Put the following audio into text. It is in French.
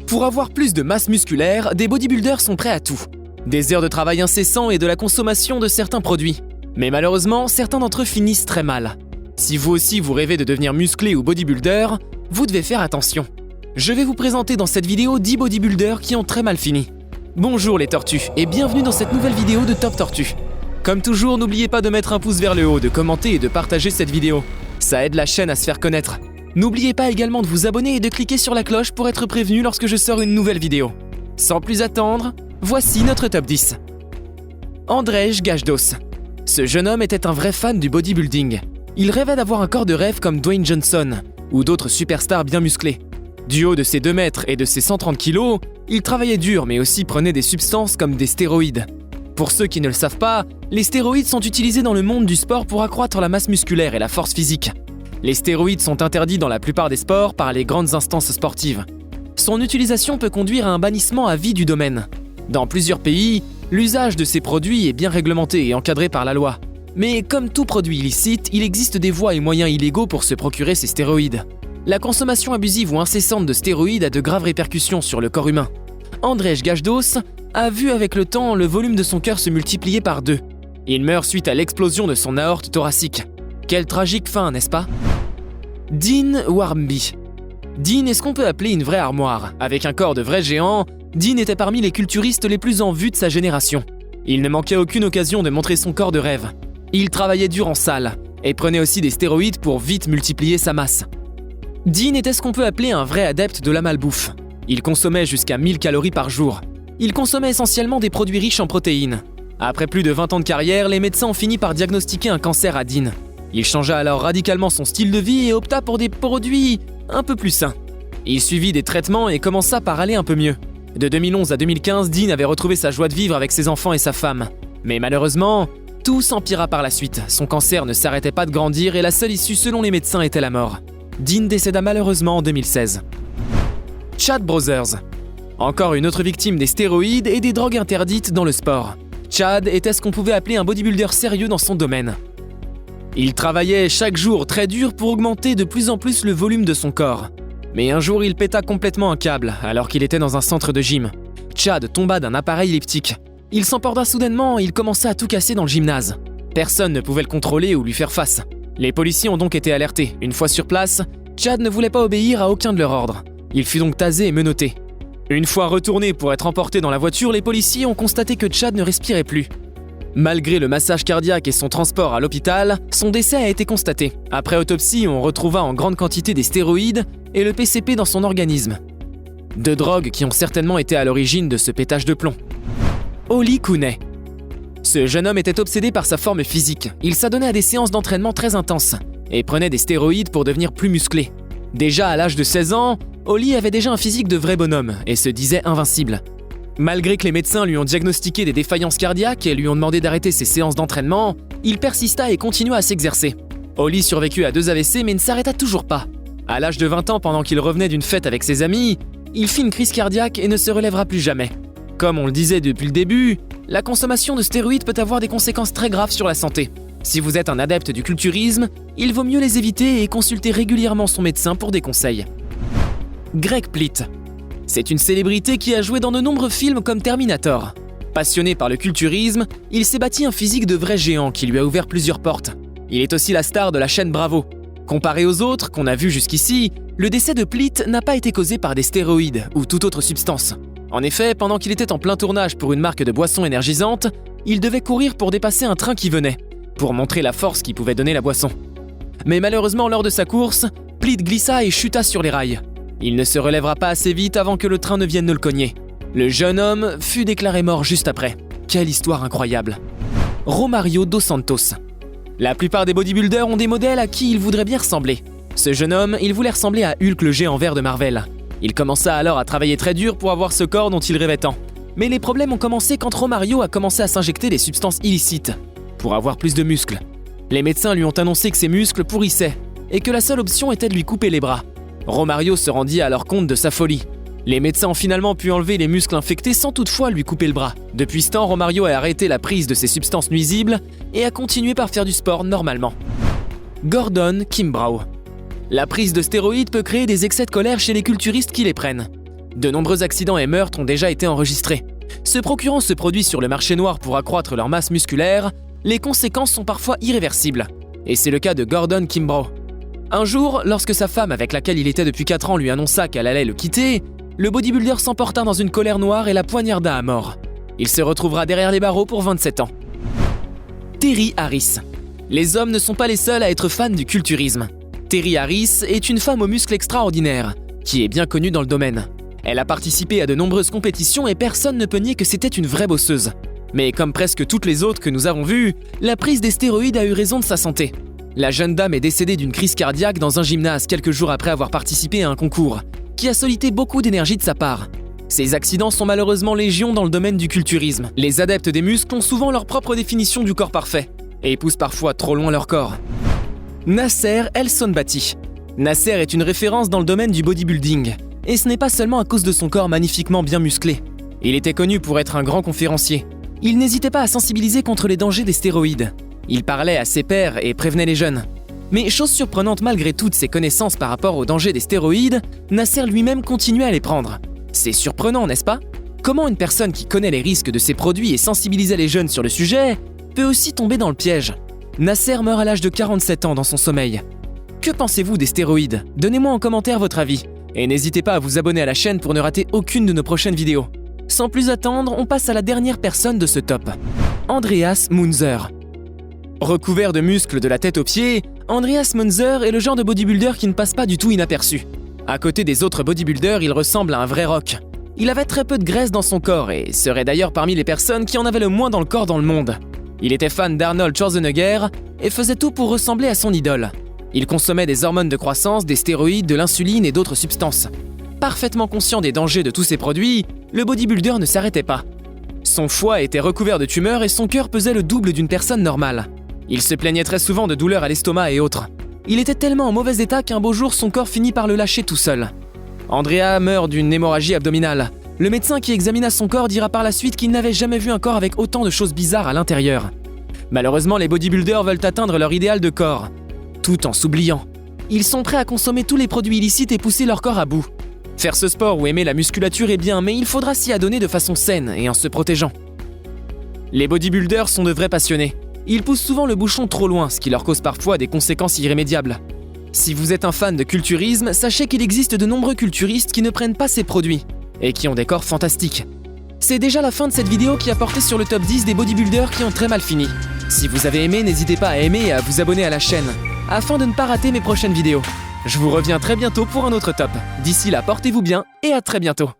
Pour avoir plus de masse musculaire, des bodybuilders sont prêts à tout. Des heures de travail incessants et de la consommation de certains produits. Mais malheureusement, certains d'entre eux finissent très mal. Si vous aussi vous rêvez de devenir musclé ou bodybuilder, vous devez faire attention. Je vais vous présenter dans cette vidéo 10 bodybuilders qui ont très mal fini. Bonjour les tortues et bienvenue dans cette nouvelle vidéo de Top Tortue. Comme toujours, n'oubliez pas de mettre un pouce vers le haut, de commenter et de partager cette vidéo. Ça aide la chaîne à se faire connaître. N'oubliez pas également de vous abonner et de cliquer sur la cloche pour être prévenu lorsque je sors une nouvelle vidéo. Sans plus attendre, voici notre top 10. Andrzej Gajdos. Ce jeune homme était un vrai fan du bodybuilding. Il rêvait d'avoir un corps de rêve comme Dwayne Johnson ou d'autres superstars bien musclés. Du haut de ses 2 mètres et de ses 130 kilos, il travaillait dur mais aussi prenait des substances comme des stéroïdes. Pour ceux qui ne le savent pas, les stéroïdes sont utilisés dans le monde du sport pour accroître la masse musculaire et la force physique. Les stéroïdes sont interdits dans la plupart des sports par les grandes instances sportives. Son utilisation peut conduire à un bannissement à vie du domaine. Dans plusieurs pays, l'usage de ces produits est bien réglementé et encadré par la loi. Mais comme tout produit illicite, il existe des voies et moyens illégaux pour se procurer ces stéroïdes. La consommation abusive ou incessante de stéroïdes a de graves répercussions sur le corps humain. Andrzej Gajdos a vu avec le temps le volume de son cœur se multiplier par 2. Il meurt suite à l'explosion de son aorte thoracique. Quelle tragique fin, n'est-ce pas? Dean Wharmby. Dean est ce qu'on peut appeler une vraie armoire. Avec un corps de vrai géant, Dean était parmi les culturistes les plus en vue de sa génération. Il ne manquait aucune occasion de montrer son corps de rêve. Il travaillait dur en salle et prenait aussi des stéroïdes pour vite multiplier sa masse. Dean était ce qu'on peut appeler un vrai adepte de la malbouffe. Il consommait jusqu'à 1000 calories par jour. Il consommait essentiellement des produits riches en protéines. Après plus de 20 ans de carrière, les médecins ont fini par diagnostiquer un cancer à Dean. Il changea alors radicalement son style de vie et opta pour des produits un peu plus sains. Il suivit des traitements et commença par aller un peu mieux. De 2011 à 2015, Dean avait retrouvé sa joie de vivre avec ses enfants et sa femme. Mais malheureusement, tout s'empira par la suite. Son cancer ne s'arrêtait pas de grandir et la seule issue selon les médecins était la mort. Dean décéda malheureusement en 2016. Chad Brothers. Encore une autre victime des stéroïdes et des drogues interdites dans le sport. Chad était ce qu'on pouvait appeler un bodybuilder sérieux dans son domaine. Il travaillait chaque jour très dur pour augmenter de plus en plus le volume de son corps. Mais un jour, il péta complètement un câble alors qu'il était dans un centre de gym. Chad tomba d'un appareil elliptique. Il s'emporta soudainement et il commença à tout casser dans le gymnase. Personne ne pouvait le contrôler ou lui faire face. Les policiers ont donc été alertés. Une fois sur place, Chad ne voulait pas obéir à aucun de leurs ordres. Il fut donc tasé et menotté. Une fois retourné pour être emporté dans la voiture, les policiers ont constaté que Chad ne respirait plus. Malgré le massage cardiaque et son transport à l'hôpital, son décès a été constaté. Après autopsie, on retrouva en grande quantité des stéroïdes et le PCP dans son organisme. 2 drogues qui ont certainement été à l'origine de ce pétage de plomb. Ollie Cooney. Ce jeune homme était obsédé par sa forme physique. Il s'adonnait à des séances d'entraînement très intenses et prenait des stéroïdes pour devenir plus musclé. Déjà à l'âge de 16 ans, Ollie avait déjà un physique de vrai bonhomme et se disait invincible. Malgré que les médecins lui ont diagnostiqué des défaillances cardiaques et lui ont demandé d'arrêter ses séances d'entraînement, il persista et continua à s'exercer. Ollie survécut à 2 AVC mais ne s'arrêta toujours pas. À l'âge de 20 ans, pendant qu'il revenait d'une fête avec ses amis, il fit une crise cardiaque et ne se relèvera plus jamais. Comme on le disait depuis le début, la consommation de stéroïdes peut avoir des conséquences très graves sur la santé. Si vous êtes un adepte du culturisme, il vaut mieux les éviter et consulter régulièrement son médecin pour des conseils. Greg Plitt. C'est une célébrité qui a joué dans de nombreux films comme Terminator. Passionné par le culturisme, il s'est bâti un physique de vrai géant qui lui a ouvert plusieurs portes. Il est aussi la star de la chaîne Bravo. Comparé aux autres qu'on a vus jusqu'ici, le décès de Plitt n'a pas été causé par des stéroïdes ou toute autre substance. En effet, pendant qu'il était en plein tournage pour une marque de boissons énergisantes, il devait courir pour dépasser un train qui venait, pour montrer la force qui pouvait donner la boisson. Mais malheureusement, lors de sa course, Plitt glissa et chuta sur les rails. Il ne se relèvera pas assez vite avant que le train ne vienne le cogner. Le jeune homme fut déclaré mort juste après. Quelle histoire incroyable. Romario dos Santos. La plupart des bodybuilders ont des modèles à qui ils voudraient bien ressembler. Ce jeune homme, il voulait ressembler à Hulk le géant vert de Marvel. Il commença alors à travailler très dur pour avoir ce corps dont il rêvait tant. Mais les problèmes ont commencé quand Romario a commencé à s'injecter des substances illicites pour avoir plus de muscles. Les médecins lui ont annoncé que ses muscles pourrissaient et que la seule option était de lui couper les bras. Romario se rendit alors compte de sa folie. Les médecins ont finalement pu enlever les muscles infectés sans toutefois lui couper le bras. Depuis ce temps, Romario a arrêté la prise de ces substances nuisibles et a continué par faire du sport normalement. Gordon Kimbrough. La prise de stéroïdes peut créer des excès de colère chez les culturistes qui les prennent. De nombreux accidents et meurtres ont déjà été enregistrés. Se procurant ce produit sur le marché noir pour accroître leur masse musculaire, les conséquences sont parfois irréversibles. Et c'est le cas de Gordon Kimbrough. Un jour, lorsque sa femme avec laquelle il était depuis 4 ans lui annonça qu'elle allait le quitter, le bodybuilder s'emporta dans une colère noire et la poignarda à mort. Il se retrouvera derrière les barreaux pour 27 ans. Terri Harris. Les hommes ne sont pas les seuls à être fans du culturisme. Terri Harris est une femme aux muscles extraordinaires, qui est bien connue dans le domaine. Elle a participé à de nombreuses compétitions et personne ne peut nier que c'était une vraie bosseuse. Mais comme presque toutes les autres que nous avons vues, la prise des stéroïdes a eu raison de sa santé. La jeune dame est décédée d'une crise cardiaque dans un gymnase quelques jours après avoir participé à un concours, qui a sollicité beaucoup d'énergie de sa part. Ces accidents sont malheureusement légion dans le domaine du culturisme. Les adeptes des muscles ont souvent leur propre définition du corps parfait, et poussent parfois trop loin leur corps. Nasser El Sonbati. Nasser est une référence dans le domaine du bodybuilding, et ce n'est pas seulement à cause de son corps magnifiquement bien musclé. Il était connu pour être un grand conférencier. Il n'hésitait pas à sensibiliser contre les dangers des stéroïdes. Il parlait à ses pairs et prévenait les jeunes. Mais chose surprenante malgré toutes ses connaissances par rapport aux dangers des stéroïdes, Nasser lui-même continuait à les prendre. C'est surprenant, n'est-ce pas? Comment une personne qui connaît les risques de ces produits et sensibilisait les jeunes sur le sujet peut aussi tomber dans le piège? Nasser meurt à l'âge de 47 ans dans son sommeil. Que pensez-vous des stéroïdes? Donnez-moi en commentaire votre avis. Et n'hésitez pas à vous abonner à la chaîne pour ne rater aucune de nos prochaines vidéos. Sans plus attendre, on passe à la dernière personne de ce top. Andreas Munzer. Recouvert de muscles de la tête aux pieds, Andreas Munzer est le genre de bodybuilder qui ne passe pas du tout inaperçu. À côté des autres bodybuilders, il ressemble à un vrai rock. Il avait très peu de graisse dans son corps et serait d'ailleurs parmi les personnes qui en avaient le moins dans le corps dans le monde. Il était fan d'Arnold Schwarzenegger et faisait tout pour ressembler à son idole. Il consommait des hormones de croissance, des stéroïdes, de l'insuline et d'autres substances. Parfaitement conscient des dangers de tous ces produits, le bodybuilder ne s'arrêtait pas. Son foie était recouvert de tumeurs et son cœur pesait le double d'une personne normale. Il se plaignait très souvent de douleurs à l'estomac et autres. Il était tellement en mauvais état qu'un beau jour son corps finit par le lâcher tout seul. Andrea meurt d'une hémorragie abdominale. Le médecin qui examina son corps dira par la suite qu'il n'avait jamais vu un corps avec autant de choses bizarres à l'intérieur. Malheureusement, les bodybuilders veulent atteindre leur idéal de corps, tout en s'oubliant. Ils sont prêts à consommer tous les produits illicites et pousser leur corps à bout. Faire ce sport ou aimer la musculature est bien, mais il faudra s'y adonner de façon saine et en se protégeant. Les bodybuilders sont de vrais passionnés. Ils poussent souvent le bouchon trop loin, ce qui leur cause parfois des conséquences irrémédiables. Si vous êtes un fan de culturisme, sachez qu'il existe de nombreux culturistes qui ne prennent pas ces produits et qui ont des corps fantastiques. C'est déjà la fin de cette vidéo qui a porté sur le top 10 des bodybuilders qui ont très mal fini. Si vous avez aimé, n'hésitez pas à aimer et à vous abonner à la chaîne, afin de ne pas rater mes prochaines vidéos. Je vous reviens très bientôt pour un autre top. D'ici là, portez-vous bien et à très bientôt.